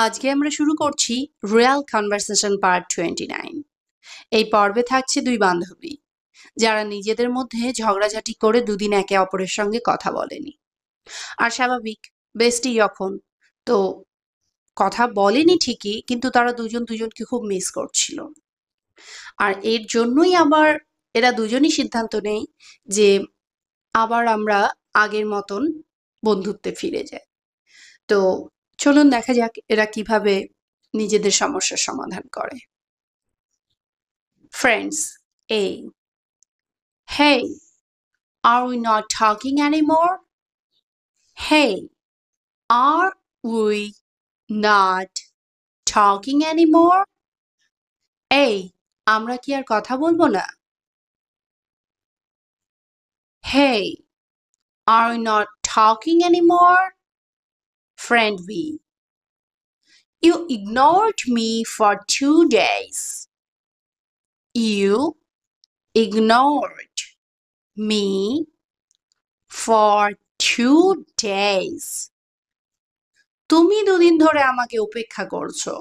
আজকে আমরা শুরু করছি রিয়েল কনভারসেশন পার্ট 29। এই পর্বে থাকছে দুই বান্ধবী যারা নিজেদের মধ্যে ঝগড়াঝাটি করে দুদিন একে অপরের সঙ্গে কথা বলেনি। আর স্বাভাবিক, বেস্টি যখন, তো কথা বলেনি ঠিকই, কিন্তু তারা দুজন দুজনকে খুব মিস করছিল। আর এর জন্যই আবার এরা দুজনই সিদ্ধান্ত নেয় যে আবার আমরা আগের মতন বন্ধুত্বে ফিরে যাই। তো চলুন দেখা যাক এরা কিভাবে নিজেদের সমস্যার সমাধান করে। Friends A. Hey, are we not talking anymore? Hey, are we not talking anymore? এই, আমরা কি আর কথা বলবো না? Hey, are we not talking anymore? Friend B. You ignored me for 2 days. You ignored me for 2 days. তুমি দুদিন ধরে আমাকে উপেক্ষা করছো।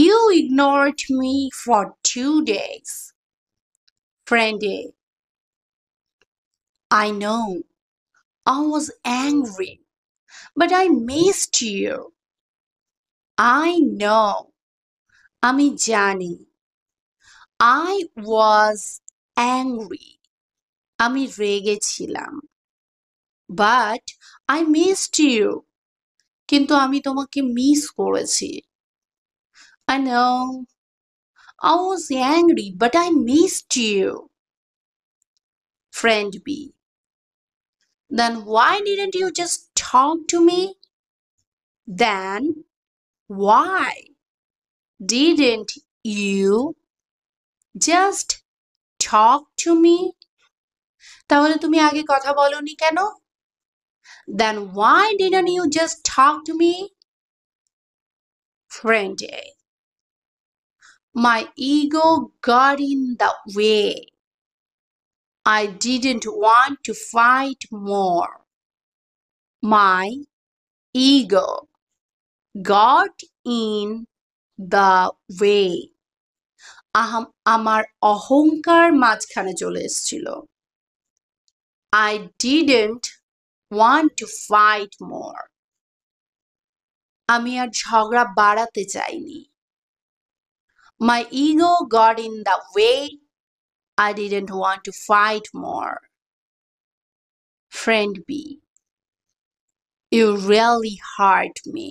You ignored me for 2 days. Friend A. I know. I was angry, but I missed you. I know. আমি জানি। I was angry. আমি রেগেছিলাম। But I missed you. কিন্তু আমি তোমাকে মিস করেছি। I know. I was angry, but I missed you. Friend B. Then why didn't you just talk to me? Then why didn't you just talk to me? তাহলে তুমি আগে কথা বলনি কেন? Then why didn't you just talk to me? Friend A. My ego got in the way. I didn't want to fight more. My ego got in the way. আমার অহংকার মাঝখানে চলে এসেছিল। I didn't want to fight more. আমি আর ঝগড়া বাড়াতে চাইনি। My ego got in the way. I didn't want to fight more. Friend B. You really hurt me.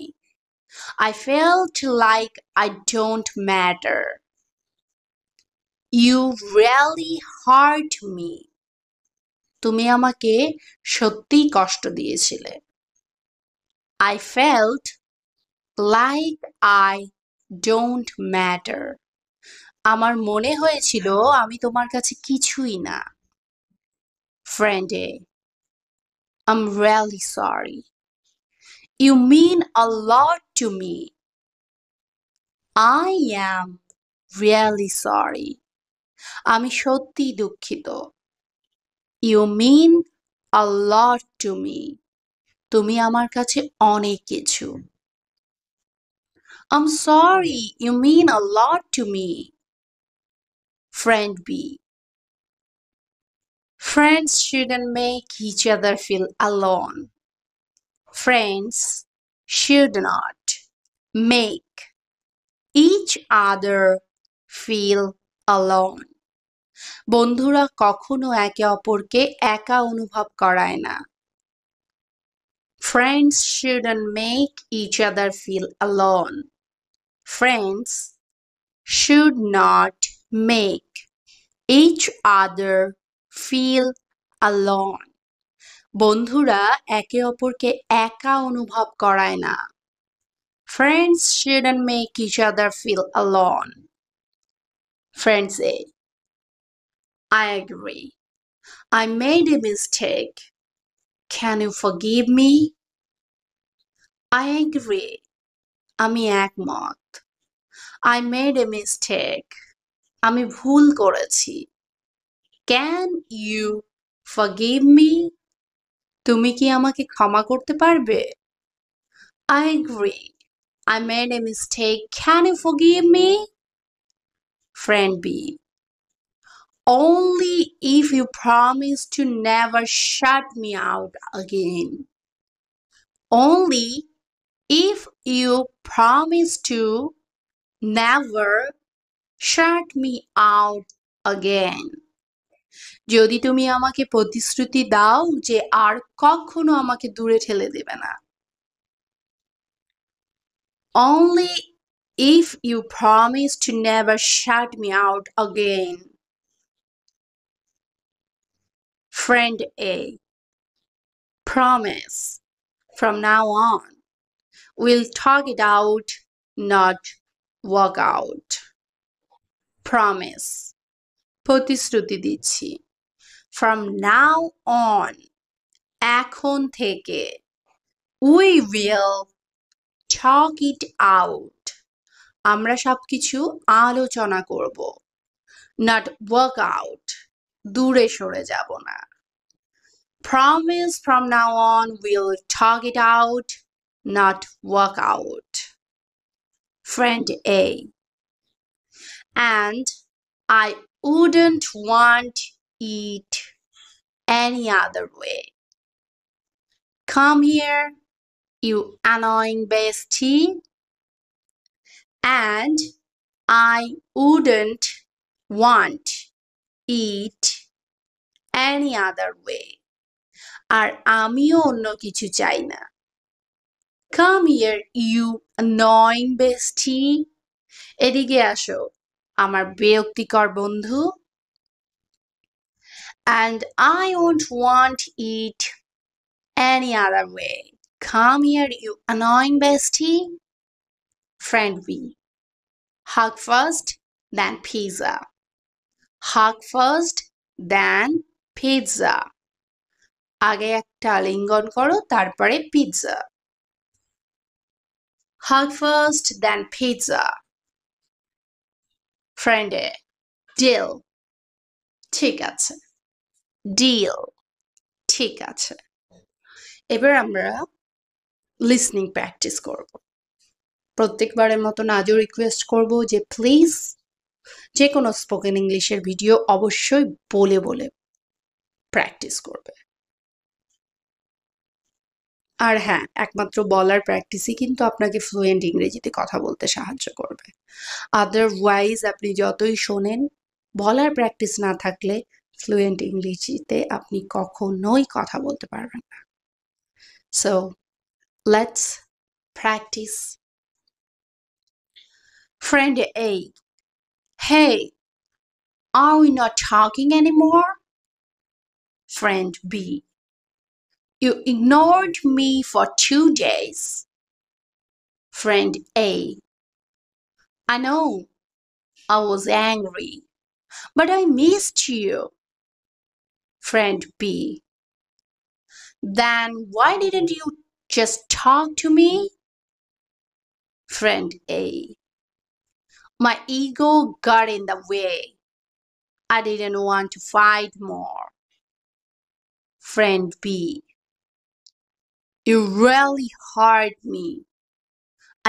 I felt like I don't matter. You really hurt me. তুমি আমাকে সত্যিই কষ্ট দিয়েছিলে। I felt like I don't matter. আমার মনে হয়েছিল আমি তোমার কাছে কিছুই না। Friend A. I'm really sorry. You mean a lot to me. I am really sorry. আমি সত্যি দুঃখিত। You mean a lot to me. তুমি আমার কাছে অনেক কিছু। I'm sorry. You mean a lot to me. Friend B. Friends shouldn't make each other feel alone. Friends should not make each other feel alone. বন্ধুরা কখনো একে অপরকে একা অনুভব করায় না। Friends shouldn't make each other feel alone. Friends should not make each other feel alone. বন্ধুরা একে অপরকে একা অনুভব করায় না। Friends shouldn't make each other feel alone. Friends A. I agree. I made a mistake. Can you forgive me? I agree. আমি একমত। I made a mistake. আমি ভুল করেছি। Can you forgive me? তুমি কি আমাকে ক্ষমা করতে পারবে? I agree. I made a mistake. Can you forgive me? Friend B. Only if you promise to never shut me out again. Only if you promise to never shut me out again. যদি তুমি আমাকে প্রতিশ্রুতি দাও যে আর কখনো আমাকে দূরে ঠেলে দেবে না। Only if you promise to never shut me out again. Friend A. Promise. From now on, we'll talk it out, not work out. Promise. প্রতিশ্রুতি দিচ্ছি। From now on, এখন থেকে, we will talk it out. আমরা সবকিছু আলোচনা করব। Not work out. দূরে সরে যাব না। Promise from now on we'll talk it out, not work out. Friend A. And I wouldn't want it any other way. Come here, you annoying bestie. And I wouldn't want it any other way. আর আমিও অন্য কিছু চাই না। Come here, you annoying bestie. এদিকে আসো, আমার বিরক্তিকর বন্ধু। And I won't want it any other way. Come here, you annoying bestie. Friend B. Hug first, then pizza. Hug first, then pizza. আগে একটা আলিঙ্গন করো, তারপরে pizza. Hug first, then pizza. Friend A. Deal. ঠিক আছে। Deal. ঠিক আছে। এবার আমরা লিসনিং প্র্যাকটিস করব। প্রত্যেকবারের মতন আজও রিকোয়েস্ট করব যে প্লিজ যে কোনো স্পোকেন ইংলিশের ভিডিও অবশ্যই বলে বলে প্র্যাকটিস করবে। আর হ্যাঁ, একমাত্র বলার প্র্যাকটিসই কিন্তু আপনাকে ফ্লুয়েন্ট ইংরেজিতে কথা বলতে সাহায্য করবে। আদারওয়াইজ আপনি যতই শোনেন, বলার প্র্যাকটিস না থাকলে ফ্লুয়েন্ট ইংরেজিতে আপনি কখনোই কথা বলতে পারবেন না। So let's practice. Friend A. Hey, are we not talking anymore? Friend B. You ignored me for 2 days. Friend A. I know, I was angry, but I missed you. Friend B. Then why didn't you just talk to me? Friend A. My ego got in the way. I didn't want to fight more. Friend B. You really hurt me.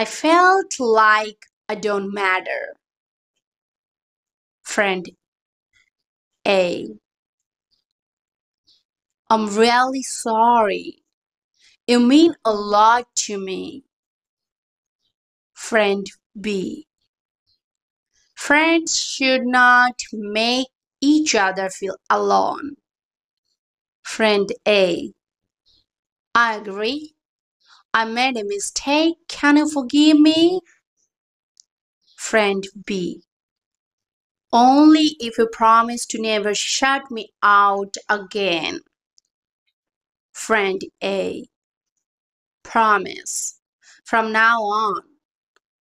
I felt like I don't matter. Friend A. I'm really sorry. You mean a lot to me. Friend B. Friends should not make each other feel alone. Friend A. I agree. I made a mistake. Can you forgive me? Friend B. Only if you promise to never shut me out again. Friend A. Promise. From now on,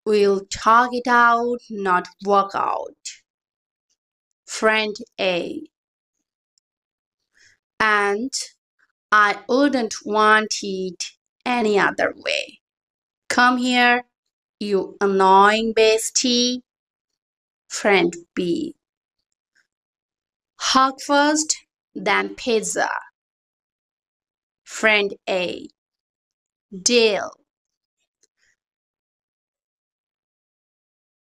we'll talk it out, not work out. Friend A. And I wouldn't want it any other way. Come here, you annoying bestie. Friend B. Hug first, then pizza. Friend A. Deal.